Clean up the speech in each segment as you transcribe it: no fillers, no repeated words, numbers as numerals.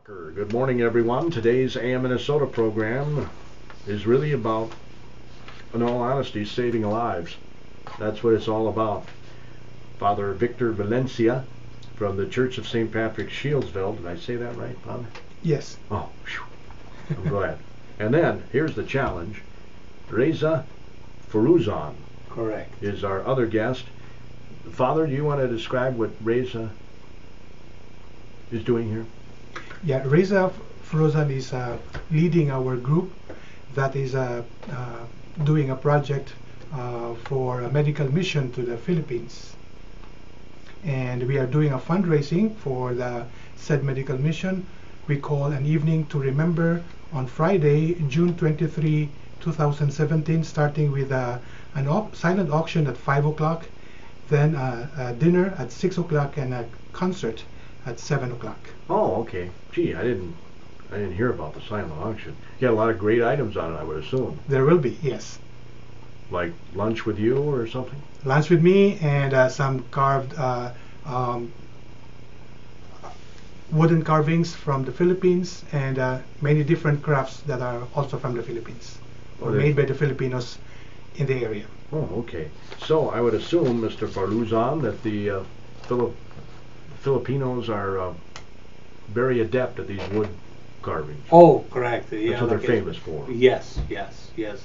Good morning, everyone. Today's AM Minnesota program is really about, in all honesty, saving lives. That's what it's all about. Father Victor Valencia from the Church of St. Patrick's, Shieldsville. Did I say that right, Father? Yes. Oh, phew. I'm glad. And then, here's the challenge. Reza Forouzan. Correct. Is our other guest. Father, do you want to describe what Reza is doing here? Yeah, Reza Forouzan is leading our group that is doing a project for a medical mission to the Philippines. And we are doing a fundraising for the said medical mission. We call an evening to remember on Friday, June 23, 2017, starting with an silent auction at 5 o'clock, then a dinner at 6 o'clock, and a concert at 7 o'clock. Oh, okay. Gee, I didn't hear about the silent auction. You had a lot of great items on it, I would assume. There will be, yes. Like lunch with you or something? Lunch with me and some carved wooden carvings from the Philippines and many different crafts that are also from the Philippines or made by the Filipinos in the area. Oh, okay. So I would assume, Mr. Forouzan, that the Filipinos are very adept at these wood carvings. Oh, correct. That's what they're famous for. Yes.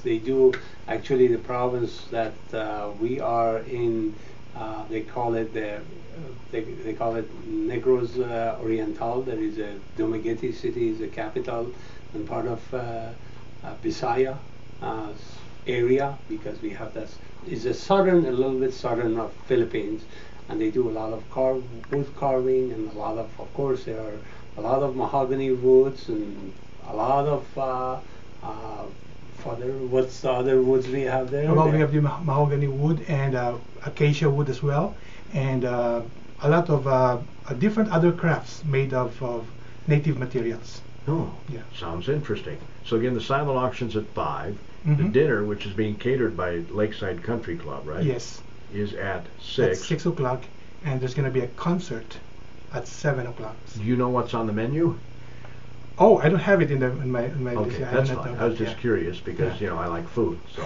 They do. Actually, the province that we are in, they call it Negros Oriental. That is a Dumaguete city is the capital and part of Bisaya area, because we have this is a little bit southern of Philippines. And they do a lot of wood carving, and a lot of course, there are a lot of mahogany woods and a lot of what's the other woods we have there? Well, we have the mahogany wood and acacia wood as well, and a lot of different other crafts made of native materials. Oh, yeah. Sounds interesting. So again, the silent auction's at 5. The dinner, which is being catered by Lakeside Country Club, right? Yes. Is at 6. At 6 o'clock, and there's going to be a concert at 7 o'clock. Do you know what's on the menu? Oh, I don't have it in my okay, list. That's fine. I was just curious because you know I like food, so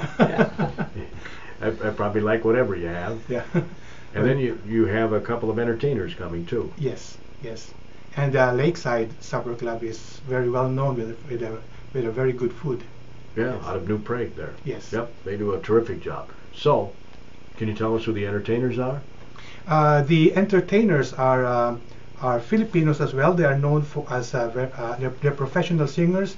I probably like whatever you have. Yeah. And then you have a couple of entertainers coming too. Yes. And Lakeside Supper Club is very well known with a very good food. Yeah, out of New Prague there. Yes. Yep, they do a terrific job. So, can you tell us who the entertainers are? The entertainers are Filipinos as well. They are known as they're professional singers.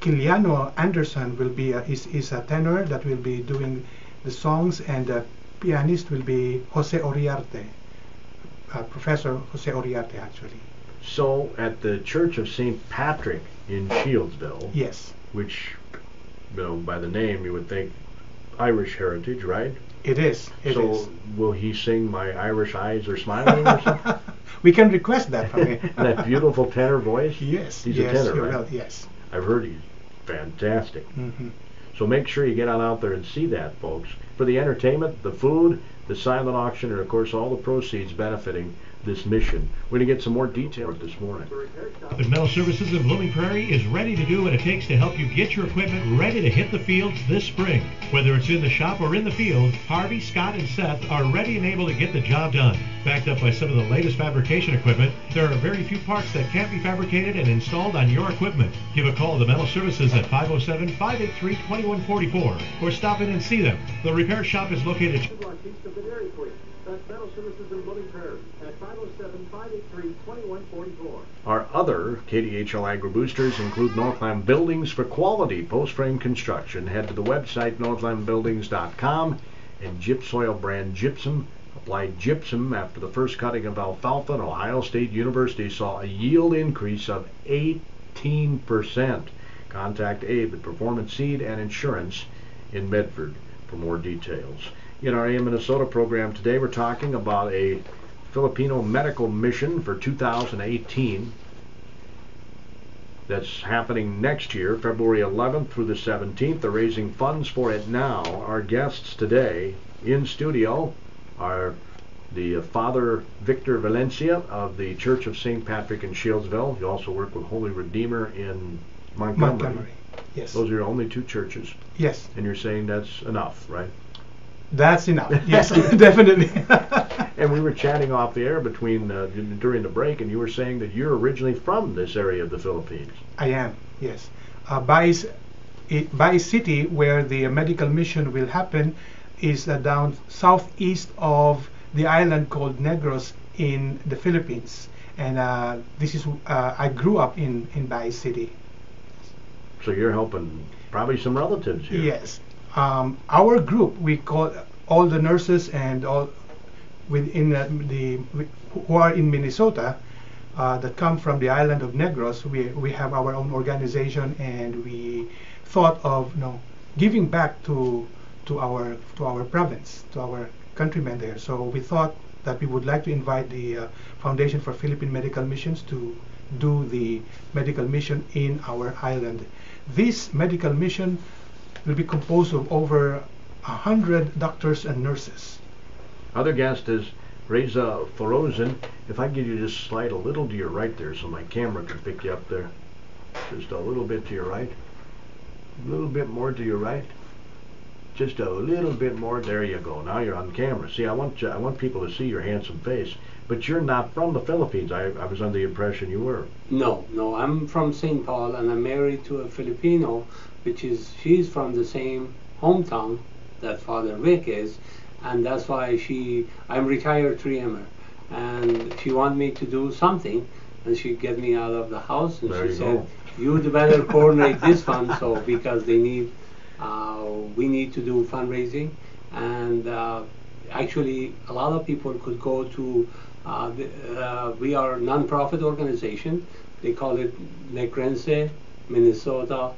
Kiliano Anderson will be is a tenor that will be doing the songs, and the pianist will be Jose Oriarte, Professor Jose Oriarte, actually. So, at the Church of St. Patrick in Shieldsville, yes, which, you know, by the name you would think Irish heritage, right? It is. So will he sing "My Irish Eyes Are Smiling" or something? We can request that from him. That beautiful tenor voice. Yes, he's a tenor, right? Will, yes, I've heard he's fantastic. So make sure you get on out there and see that, folks. For the entertainment, the food, the silent auction, and of course all the proceeds benefiting this mission. We're going to get some more details this morning. The Metal Services in Blooming Prairie is ready to do what it takes to help you get your equipment ready to hit the fields this spring. Whether it's in the shop or in the field, Harvey, Scott, and Seth are ready and able to get the job done. Backed up by some of the latest fabrication equipment, there are very few parts that can't be fabricated and installed on your equipment. Give a call to Metal Services at 507-583-2144 or stop in and see them. The repair shop is located That's Metal Services in Blooming Prairie at 507-583-2144. Our other KDHL Agri Boosters include Northland Buildings for quality post-frame construction. Head to the website northlandbuildings.com, and Gypsoil brand gypsum. Applied gypsum after the first cutting of alfalfa, and Ohio State University saw a yield increase of 18%. Contact Abe at Performance Seed and Insurance in Medford for more details. In our AM Minnesota program today, we're talking about a Filipino medical mission for 2018 that's happening next year, February 11th through the 17th. They're raising funds for it now. Our guests today in studio are the Father Victor Valencia of the Church of St. Patrick in Shieldsville. You also work with Holy Redeemer in Montgomery. Yes. Those are your only two churches. Yes. And you're saying that's enough, right? That's enough. Yes, definitely. And we were chatting off the air between during the break, and you were saying that you're originally from this area of the Philippines. I am. Yes. Bai City, where the medical mission will happen, is down southeast of the island called Negros in the Philippines, and this is I grew up in Bai City. So you're helping probably some relatives here. Yes. Our group, we call all the nurses and all within who are in Minnesota that come from the island of Negros. We have our own organization, and we thought of giving back to our province, to our countrymen there. So we thought that we would like to invite the Foundation for Philippine Medical Missions to do the medical mission in our island. This medical mission will be composed of over 100 doctors and nurses. Other guest is Reza Farozan. If I give you just slide a little to your right there so my camera can pick you up there. Just a little bit to your right. A little bit more to your right. Just a little bit more. There you go. Now you're on camera. See, I want people to see your handsome face. But you're not from the Philippines. I was under the impression you were. No, I'm from St. Paul, and I'm married to a Filipino, she's from the same hometown that Father Vic is, and that's why I'm retired 3M'er, and she wanted me to do something, and she get me out of the house, and there she said, go. "You'd better coordinate this fund," so because we need to do fundraising, and actually a lot of people could go to. We are a non-profit organization. They call it Negrense, Minnesota.org.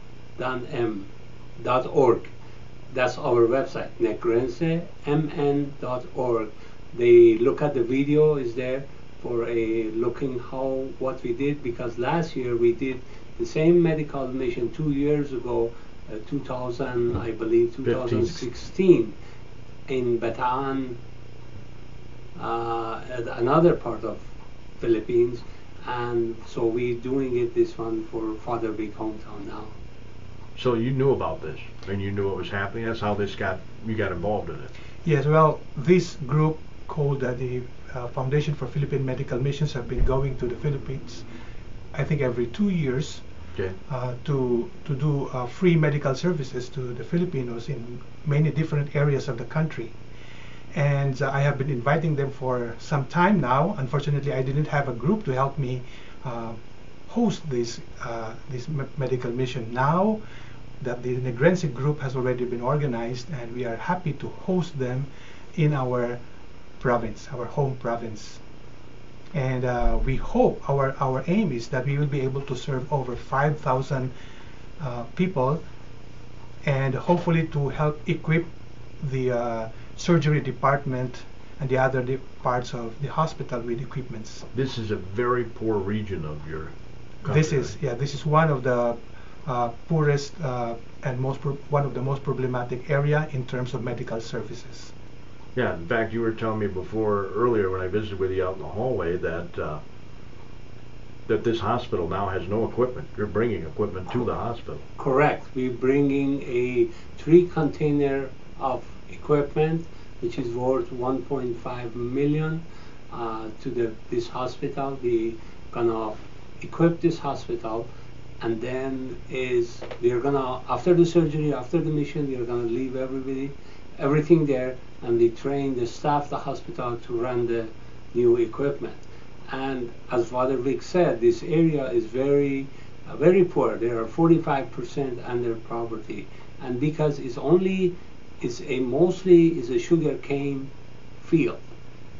That's our website, negrensemn.org. They look at the video is there for looking what we did, because last year we did the same medical mission 2 years ago, 2016, in Bataan, another part of Philippines, and so we're doing this one for Father Big hometown now. So you knew about this, and you knew it was happening. That's how you got involved in it. Yes, well, this group called the Foundation for Philippine Medical Missions have been going to the Philippines, I think every 2 years, okay, to do free medical services to the Filipinos in many different areas of the country. And I have been inviting them for some time now. Unfortunately, I didn't have a group to help me host this medical mission. Now that the Negrense group has already been organized, and we are happy to host them in our province, our home province. And we hope, our aim is that we will be able to serve over 5,000 people, and hopefully to help equip the surgery department and the other parts of the hospital with equipments. This is a very poor region of your country. This is one of the poorest and one of the most problematic area in terms of medical services. Yeah, in fact, you were telling me earlier when I visited with you out in the hallway that that this hospital now has no equipment. You're bringing equipment to the hospital. Correct. We're bringing a 3 container of equipment, which is worth 1.5 million to this hospital. We're gonna equip this hospital, and then we're gonna, after the surgery, after the mission, we're gonna leave everything there, and we train the staff, the hospital, to run the new equipment. And as Father Vic said, this area is very poor. There are 45% under poverty, and because it's mostly a sugar cane field,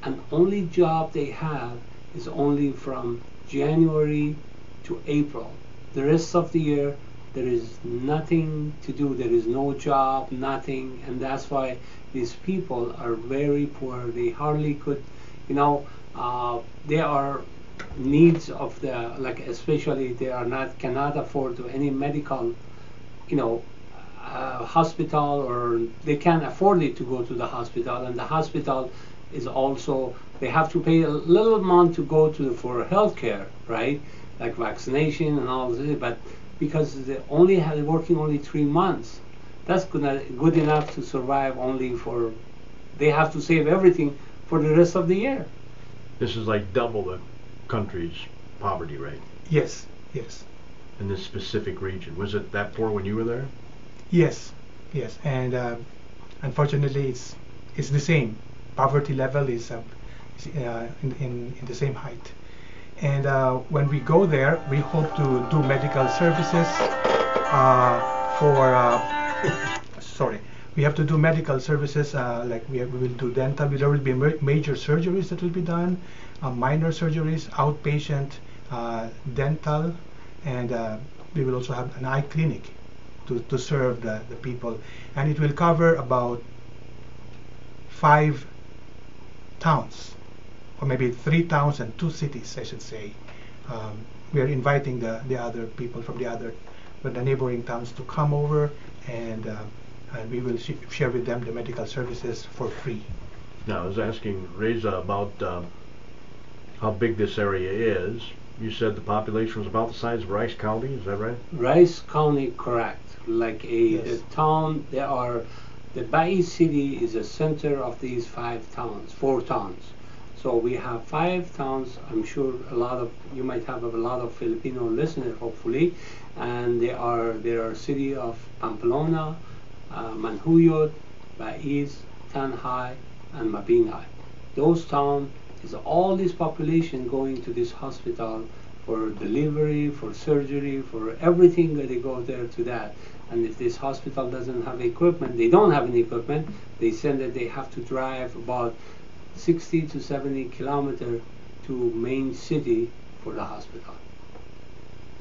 and only job they have is only from January to April. The rest of the year there is nothing to do. There is no job, nothing, and that's why these people are very poor. They hardly could, they are needs of especially they cannot afford to any medical, hospital, or they can't afford it to go to the hospital, and the hospital is also, they have to pay a little amount to go to for healthcare, right? Like vaccination and all this, but because they only have working only 3 months, that's good enough to survive only for, they have to save everything for the rest of the year. This is like double the country's poverty rate Yes, yes, in this specific region. Was it that poor when you were there? yes, yes, and unfortunately, it's the same. Poverty level is in the same height. And when we go there, we hope to do medical services sorry, we have to do medical services like we will do dental. There will be major surgeries that will be done, minor surgeries, outpatient, dental, and we will also have an eye clinic to serve the people. And it will cover about 5 towns, or maybe 3 towns and 2 cities, I should say. We are inviting the other people from the neighboring towns to come over, and we will share with them the medical services for free. Now, I was asking Reza about how big this area is. You said the population was about the size of Rice County, is that right? Rice County, correct. Like Yes. a town, the Bai City is a center of these 4 towns. So we have 5 towns. I'm sure you might have a lot of Filipino listeners, hopefully. And there are city of Pamplona, Manhuyot, Baiz, Tanjay, and Mabinay. Those towns is all this population going to this hospital for delivery, for surgery, for everything that they go there to that. And if this hospital doesn't have equipment, they don't have any equipment, they send that they have to drive about 60 to 70 kilometers to main city for the hospital.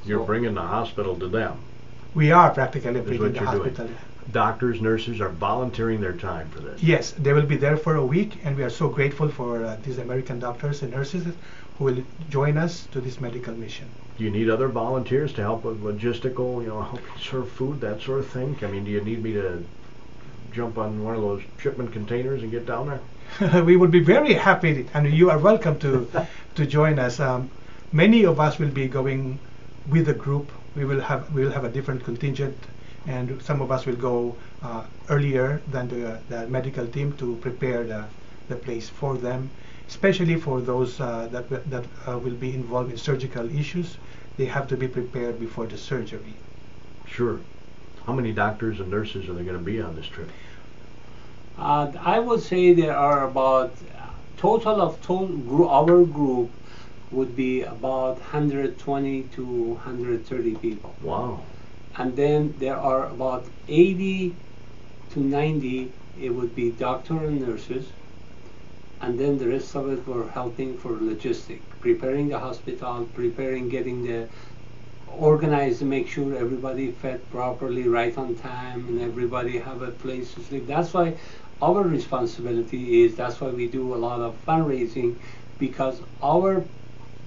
You're So- bringing the hospital to them. We are practically Is bringing what the you're doing. hospital. Doctors, nurses are volunteering their time for this. Yes, they will be there for a week, and we are so grateful for these American doctors and nurses who will join us to this medical mission. Do you need other volunteers to help with logistical, help serve food, that sort of thing? I mean, do you need me to jump on one of those shipment containers and get down there? We would be very happy, and you are welcome to join us. Many of us will be going with the group. We will have a different contingent, and some of us will go earlier than the medical team to prepare the place for them, especially for those that will be involved in surgical issues. They have to be prepared before the surgery. Sure. How many doctors and nurses are there going to be on this trip? I would say there are about our group would be about 120 to 130 people. Wow. And then there are about 80 to 90, it would be doctor and nurses, and then the rest of it were helping for logistic, preparing the hospital, getting the organized to make sure everybody fed properly, right on time, and everybody have a place to sleep. That's why our responsibility is, that's why we do a lot of fundraising, because our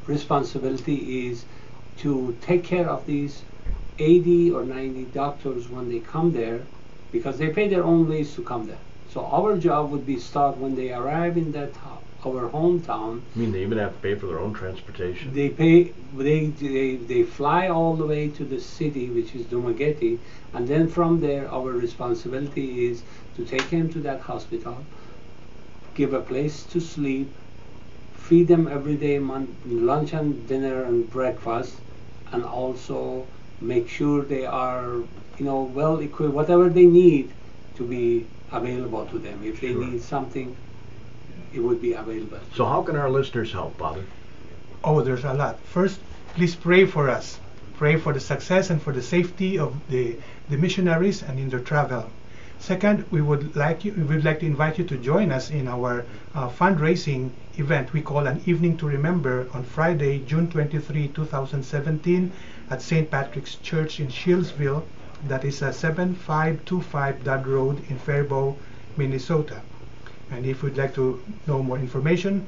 responsibility is to take care of these 80 or 90 doctors when they come there, because they pay their own ways to come there. So our job would be start when they arrive in our hometown. You mean they even have to pay for their own transportation? They fly all the way to the city, which is Dumaguete, and then from there our responsibility is to take him to that hospital, give a place to sleep, feed them every day, lunch and dinner and breakfast, and also make sure they are, well equipped, whatever they need to be available to them. If they Sure. need something, it would be available. So how can our listeners help, Father? Oh, there's a lot. First, please pray for us. Pray for the success and for the safety of the missionaries and in their travel. Second, we would like to invite you to join us in our fundraising event we call An Evening to Remember on Friday, June 23, 2017 at St. Patrick's Church in Shieldsville. That is 7525 Dud Road in Faribault, Minnesota. And if you'd like to know more information,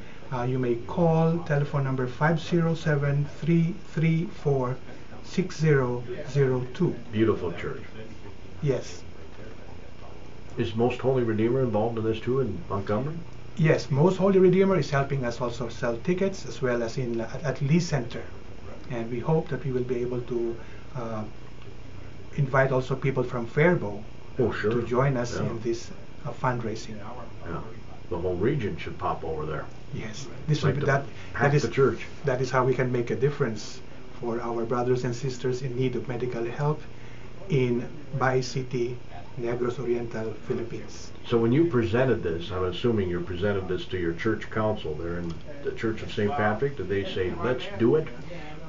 you may call telephone number 507-334-6002. Beautiful church. Yes. Is Most Holy Redeemer involved in this too in Montgomery? Yes, Most Holy Redeemer is helping us also sell tickets as well as in at Lee Center, and we hope that we will be able to invite also people from Faribault Oh, sure. to join us Yeah. in this fundraising. Yeah. The whole region should pop over there. Yes, this will Like be to that. pack That is the church. That is how we can make a difference for our brothers and sisters in need of medical help in Bay City, Negros Oriental, Philippines. So when you presented this, I'm assuming you presented this to your church council there in the Church of St. Patrick. Did they say, let's do it?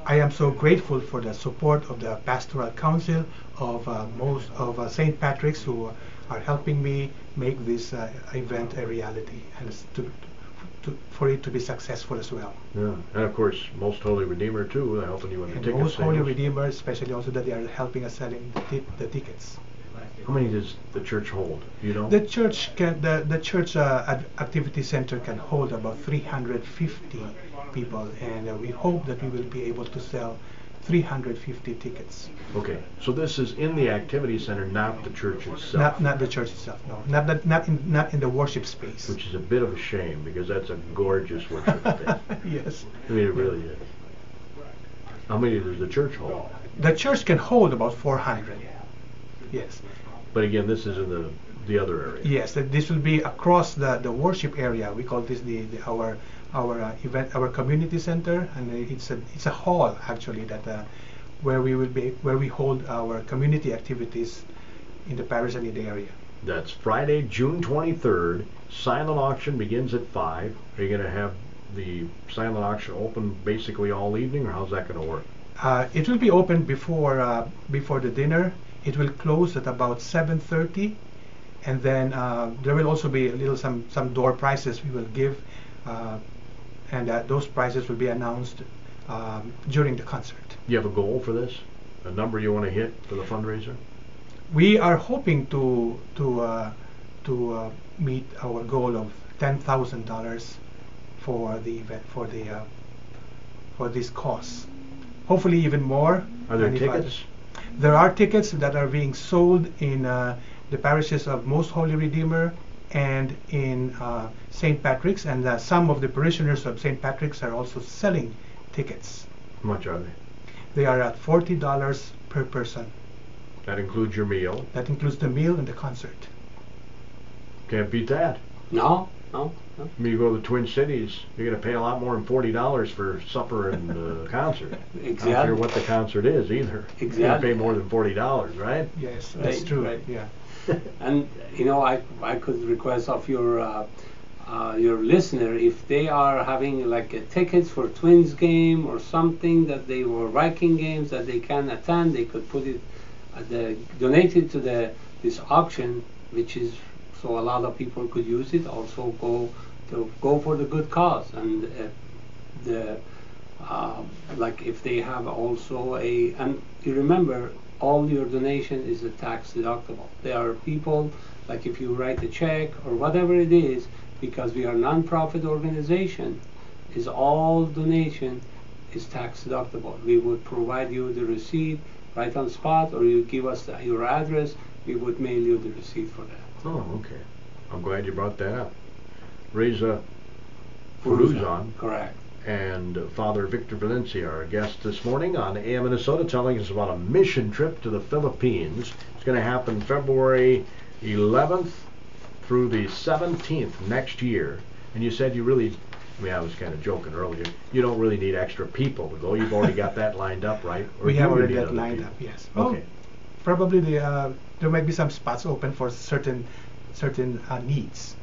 I am so grateful for the support of the Pastoral Council of St. Patrick's who are helping me make this event a reality and for it to be successful as well. Yeah. And of course, Most Holy Redeemer too, they're helping you with the And ticket Most Holy sales. Redeemer, especially also that they are helping us selling the tickets. How many does the church hold? Do you know? The church activity center can hold about 350 people, and we hope that we will be able to sell 350 tickets. Okay. So this is in the activity center, not the church itself. Not the church itself, no. Not in the worship space. Which is a bit of a shame because that's a gorgeous worship space. Yes. I mean, it really is. How many does the church hold? The church can hold about 400. Yes. But again, this is in the other area. Yes, this will be across the worship area. We call this our event, our community center, and it's a hall actually that where we hold our community activities in the parish and in the area. That's Friday, June 23rd. Silent auction begins at 5. Are you going to have the silent auction open basically all evening, or how's that going to work? It will be open before the dinner. It will close at about 7:30, and then there will also be some door prizes we will give, and those prizes will be announced during the concert. You have a goal for this? A number you want to hit for the fundraiser? We are hoping to meet our goal of $10,000 for the event for this cause. Hopefully even more. Are there And if tickets? There are tickets that are being sold in the parishes of Most Holy Redeemer and in St. Patrick's, and some of the parishioners of St. Patrick's are also selling tickets. How much are they? They are at $40 per person. That includes your meal. That includes the meal and the concert. Can't beat that. No. I mean, you go to the Twin Cities, you're going to pay a lot more than $40 for supper and the concert. I don't care Exactly. what the concert is either. You're going to Exactly. pay more than $40, right? Yes, that's Right, true. right. Yeah. And I could request of your listener, if they are having like tickets for Twins game or something that they were Viking games that they can attend, they could put it donate it to this auction, which is so a lot of people could use it. Also go for the good cause, and like if they have also and you remember, all your donation is a tax deductible. There are people, like if you write a check or whatever it is, because we are a non-profit organization, is all donation is tax deductible. We would provide you the receipt right on spot, or you give us your address, we would mail you the receipt for that. Oh, okay. I'm glad you brought that up. Reza Furuzan Correct. and Father Victor Valencia are our guests this morning on AM Minnesota, telling us about a mission trip to the Philippines. It's going to happen February 11th through the 17th next year. And you said you really, I mean, I was kind of joking earlier, you don't really need extra people to go. You've already got that lined up, right? Or We do have you already need that other lined people? up, yes. Okay. Probably there might be some spots open for certain needs.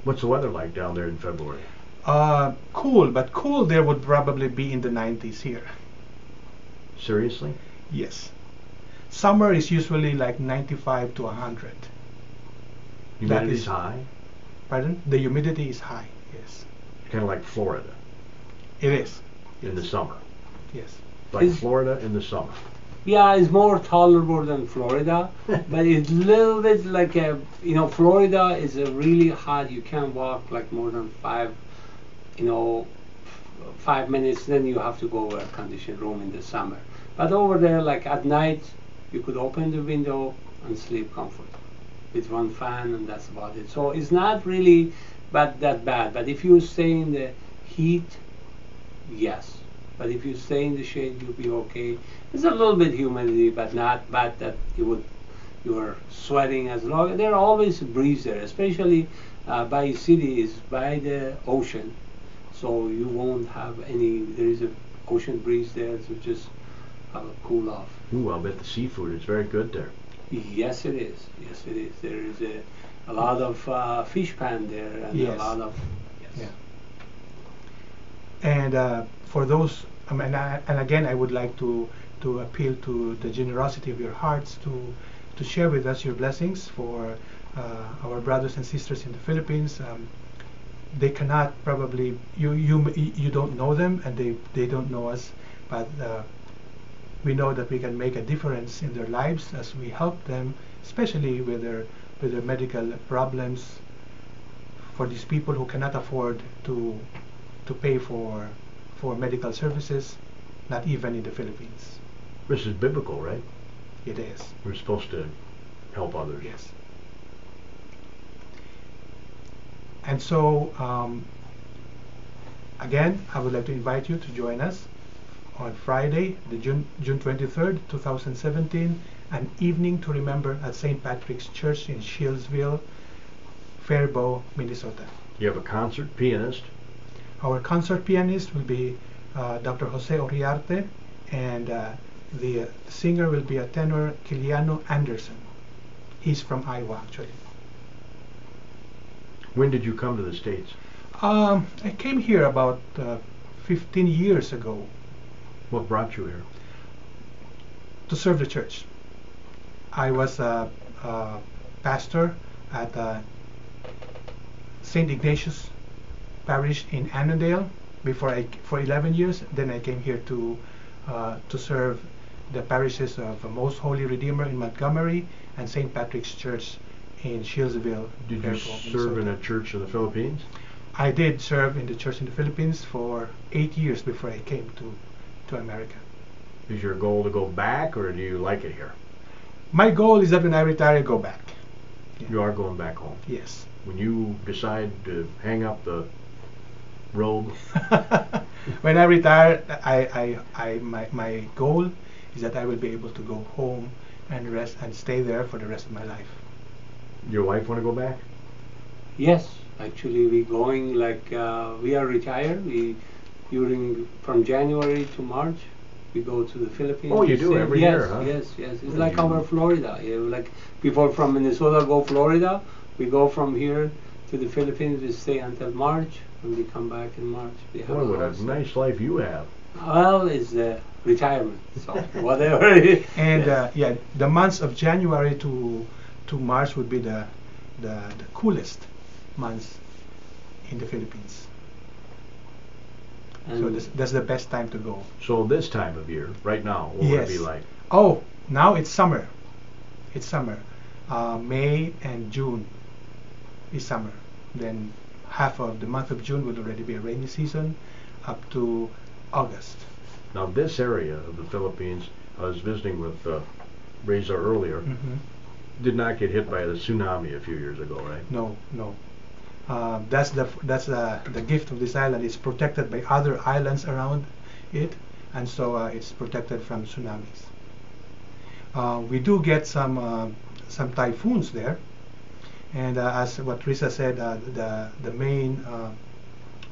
What's the weather like down there in February? Cool, but cool there would probably be in the 90s here. Seriously? Yes. Summer is usually like 95 to 100. Humidity's is- high? Pardon? The humidity is high, yes. Kind of like Florida It is. in the summer. Yes. Like Is- Florida in the summer. Yeah, it's more tolerable than Florida, but it's a little bit like Florida is a really hot. You can't walk like more than 5 minutes. Then you have to go to a conditioned room in the summer. But over there, like at night, you could open the window and sleep comfortably with one fan, and that's about it. So it's not really that bad. But if you stay in the heat, yes. But if you stay in the shade, you'll be okay. There's a little bit humidity, but not bad that you're sweating as long. There are always a breeze there, especially by cities, by the ocean. So you won't have any. There is a ocean breeze there, so just have a cool off. Ooh, I'll bet the seafood is very good there. Yes, it is. Yes, it is. There is a lot of fish pan there, and a Yes. lot of yes. Yeah. And for those, and again, I would like to appeal to the generosity of your hearts to share with us your blessings for our brothers and sisters in the Philippines. They cannot probably you don't know them, and they don't know us, but we know that we can make a difference in their lives as we help them, especially with their medical problems. For these people who cannot afford to pay for medical services, not even in the Philippines. This is biblical, right? It is. We're supposed to help others. Yes. And so, again, I would like to invite you to join us on Friday, the June 23rd, 2017, an evening to remember at St. Patrick's Church in Shieldsville, Faribault, Minnesota. You have a concert pianist. Our concert pianist will be Dr. Jose Oriarte, and the singer will be a tenor, Kiliano Anderson. He's from Iowa, actually. When did you come to the States? I came here about 15 years ago What brought you here? to serve the church. I was a pastor at St. Ignatius Parish in Annandale for 11 years. Then I came here to serve the parishes of Most Holy Redeemer in Montgomery and St. Patrick's Church in Shieldsville. Did you Fairfield, serve in Minnesota. a church in the Philippines? I did serve in the church in the Philippines for 8 years before I came to America. Is your goal to go back, or do you like it here? My goal is that when I retire, I go back. You are going back home. Yes. When you decide to hang up the robe, When I retire, my goal is that I will be able to go home and rest and stay there for the rest of my life. your wife want to go back? Yes, actually, we going like we are retired. From January to March, we go to the Philippines. Oh, you to do stay. every yes, year, huh? Yes, yes. It's Well, like you- our Florida. Like people from Minnesota go Florida. We go from here to the Philippines. We stay until March, and we come back in March. We have Boy, what a house. nice life you have. Well, it's retirement, so whatever. it is. And yeah, the months of January to March would be the coolest months in the Philippines. So And that's the best time to go. So this time of year, right now, what would it be like? Oh, now it's summer. It's summer. May and June is summer. Then half of the month of June will already be a rainy season up to August. Now this area of the Philippines, I was visiting with Reza earlier, Mhm. did not get hit by the tsunami a few years ago, right? No, no. That's the gift of this island. It's protected by other islands around it, and so it's protected from tsunamis. We do get some typhoons there, and as what Risa said, the main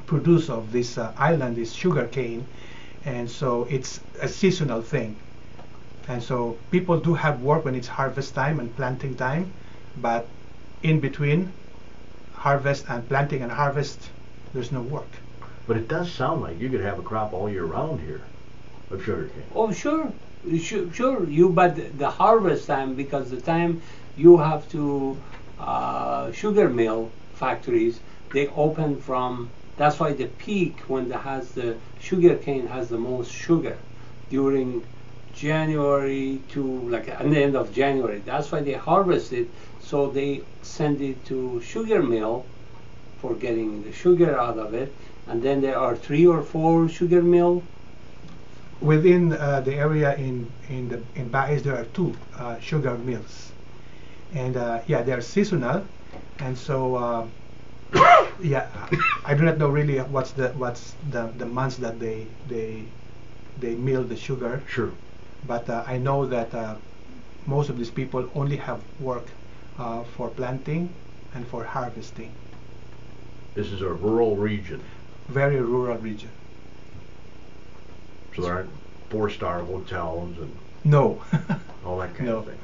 produce of this island is sugar cane, and so it's a seasonal thing. And so people do have work when it's harvest time and planting time, but in between harvest and planting and harvest, there's no work. But it does sound like you could have a crop all year round here of sugarcane. oh, sure. Sure. But the harvest time, because the time you have to sugar mill factories, they open from. That's why the peak when the sugar cane has the most sugar during January to like at the end of January. That's why they harvest it. So they send it to sugar mill for getting the sugar out of it, and then there are 3 or 4 sugar mill. Within the area in Baez, there are 2 sugar mills, and yeah, they are seasonal, and so Yeah, I do not know really what's the months that they mill the sugar. Sure. But I know that most of these people only have work for planting and for harvesting. This is a rural region, Very rural region. so there aren't four-star hotels and No. all that kind No. of thing.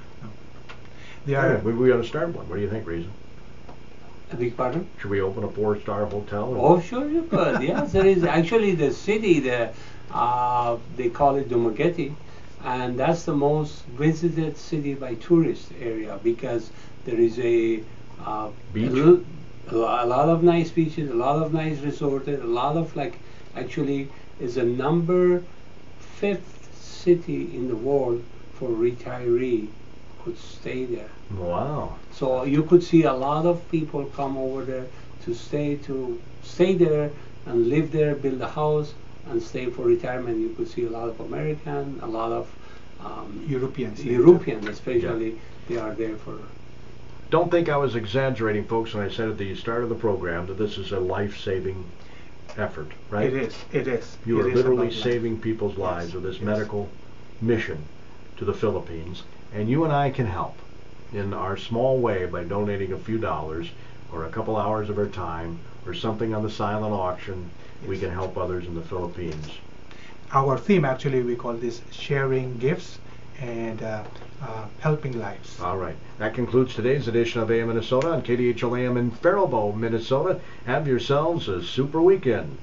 They Yeah, are. we ought to start one. What do you think, Reason? I beg pardon? Should we open a four-star hotel? Oh, sure you could. Yes, there is actually the city. They call it Dumaguete, and that's the most visited city by tourist area because there is a Beach? a lot of nice beaches, a lot of nice resorts, a lot of actually is a number 5th city in the world for retiree could stay there. Wow. So you could see a lot of people come over there to stay there and live there, build a house and stay for retirement. You could see a lot of American, a lot of Europeans. European especially. They are there for. Don't think I was exaggerating, folks, when I said at the start of the program that this is a life-saving effort, right? It is. It is. You It are is literally about life. saving people's Yes, lives with this yes. medical mission to the Philippines, and you and I can help in our small way by donating a few dollars or a couple hours of our time or something on the silent auction. We Yes. can help others in the Philippines. Our theme actually we call this sharing gifts and helping lives. All right. That concludes today's edition of AM Minnesota on KDHL AM in Faribault, Minnesota. Have yourselves a super weekend.